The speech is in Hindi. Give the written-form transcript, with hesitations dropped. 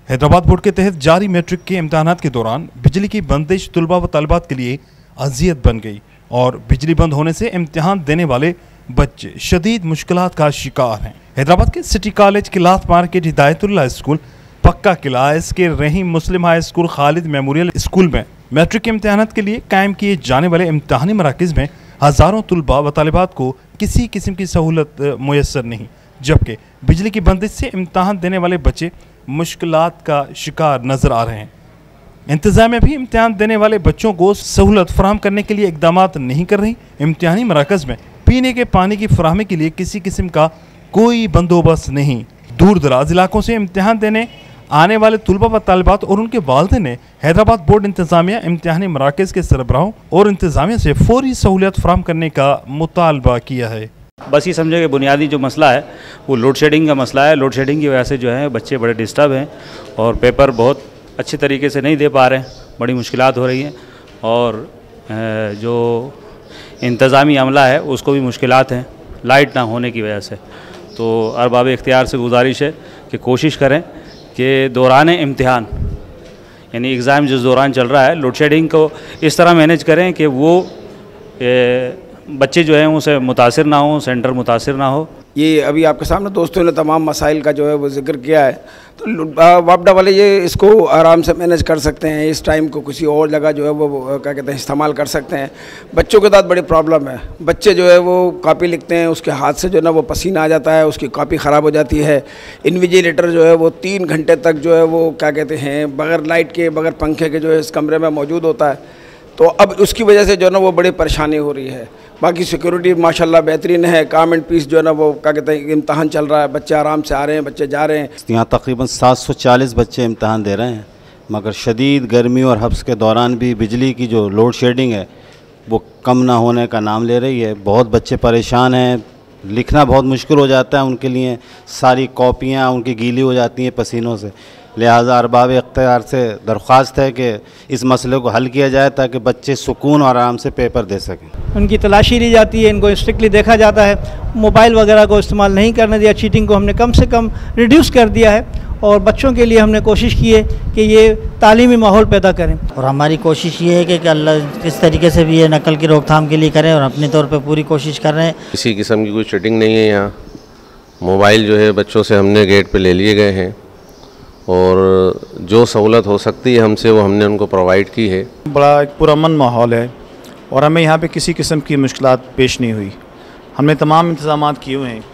हैदराबाद बोर्ड के तहत जारी मैट्रिक के इम्तहानात के दौरान बिजली की बंदिश तुलबा व तालिबात के लिए अजियत बन गई और बिजली बंद होने से इम्तिहान देने वाले बच्चे शदीद मुश्किलात का शिकार हैं। हैदराबाद के सिटी कॉलेज किलाथ मार्केट हिदायतुल्लाह स्कूल, पक्का किला, इसके Rahim Muslim high school, Khalid memorial school में मैट्रिक के इम्तहानात के लिए कायम किए जाने वाले इम्तहानी मराकज़ में हज़ारों तुलबा व तालिबात को किसी किस्म की सहूलत मुयसर नहीं, जबकि बिजली की बंदिश से इम्तहान देने वाले बच्चे मुश्किलात का शिकार नजर आ रहे हैं। इंतज़ामिया भी इम्तिहान देने वाले बच्चों को सहूलत फराहम करने के लिए इकदाम नहीं कर रही। इम्तिहानी मराकज़ में पीने के पानी की फराहमी के लिए किसी किस्म का कोई बंदोबस्त नहीं। दूर दराज इलाकों से इम्तिहान देने आने वाले तुलबा व तालिबात और उनके वालिदैन ने हैदराबाद बोर्ड इंतज़ामिया, इम्तिहानी मराकज़ के सरबराहों और इंतज़ामिया से फौरी सहूलियत फराहम करने का मुतालबा किया है। बस ये समझे कि बुनियादी जो मसला है वो लोड शेडिंग का मसला है। लोड शेडिंग की वजह से जो है बच्चे बड़े डिस्टर्ब हैं और पेपर बहुत अच्छे तरीके से नहीं दे पा रहे हैं, बड़ी मुश्किलात हो रही हैं और जो इंतज़ामी अमला है उसको भी मुश्किलात हैं लाइट ना होने की वजह से। तो अरबाब इख्तियार से गुजारिश है कि कोशिश करें कि दौरान इम्तिहान यानी एग्ज़ाम जिस दौरान चल रहा है लोड शेडिंग को इस तरह मैनेज करें कि वो बच्चे जो हैं उनसे मुतासिर ना हो, सेंटर मुतासिर ना हो। ये अभी आपके सामने दोस्तों ने तमाम मसाइल का जो है वो जिक्र किया है, तो वापडा वाले ये इसको आराम से मैनेज कर सकते हैं। इस टाइम को किसी और जगह जो है वो क्या कहते हैं इस्तेमाल कर सकते हैं। बच्चों के साथ बड़ी प्रॉब्लम है। बच्चे जो है वो कॉपी लिखते हैं, उसके हाथ से जो है ना वो पसीना आ जाता है, उसकी कॉपी ख़राब हो जाती है। इन्विजिलेटर जो है वो 3 घंटे तक जो है वो क्या कहते हैं बग़ैर लाइट के, बग़ैर पंखे के जो है इस कमरे में मौजूद होता है। तो अब उसकी वजह से जो है ना वो बड़ी परेशानी हो रही है। बाकी सिक्योरिटी माशाल्लाह बेहतरीन है, काम एंड पीस जो है ना वो क्या कहते हैं इम्तहान चल रहा है, बच्चे आराम से आ रहे हैं, बच्चे जा रहे हैं। यहाँ तकरीबन 740 बच्चे इम्तहान दे रहे हैं, मगर शदीद गर्मी और हब्स के दौरान भी बिजली की जो लोड शेडिंग है वो कम ना होने का नाम ले रही है। बहुत बच्चे परेशान हैं, लिखना बहुत मुश्किल हो जाता है उनके लिए, सारी कॉपियाँ उनकी गीली हो जाती हैं पसीनों से। लिहाजा अरबाब इख्तियार से दरख्वास्त है कि इस मसले को हल किया जाए ताकि बच्चे सुकून और आराम से पेपर दे सकें। उनकी तलाशी ली जाती है, इनको स्ट्रिक्टली देखा जाता है, मोबाइल वगैरह को इस्तेमाल नहीं करने दिया, चीटिंग को हमने कम से कम रिड्यूस कर दिया है और बच्चों के लिए हमने कोशिश की है कि ये तालीमी माहौल पैदा करें। और हमारी कोशिश ये है कि अल्लाह इस तरीके से भी ये नकल की रोकथाम के लिए करें और अपने तौर पर पूरी कोशिश कर रहे हैं। किसी किस्म की कोई चीटिंग नहीं है यहाँ। मोबाइल जो है बच्चों से हमने गेट पर ले लिए गए हैं और जो सहूलत हो सकती है हमसे वो हमने उनको प्रोवाइड की है। बड़ा एक पुरअमन माहौल है और हमें यहाँ पे किसी किस्म की मुश्किलात पेश नहीं हुई। हमने तमाम इंतज़ामात किए हुए हैं।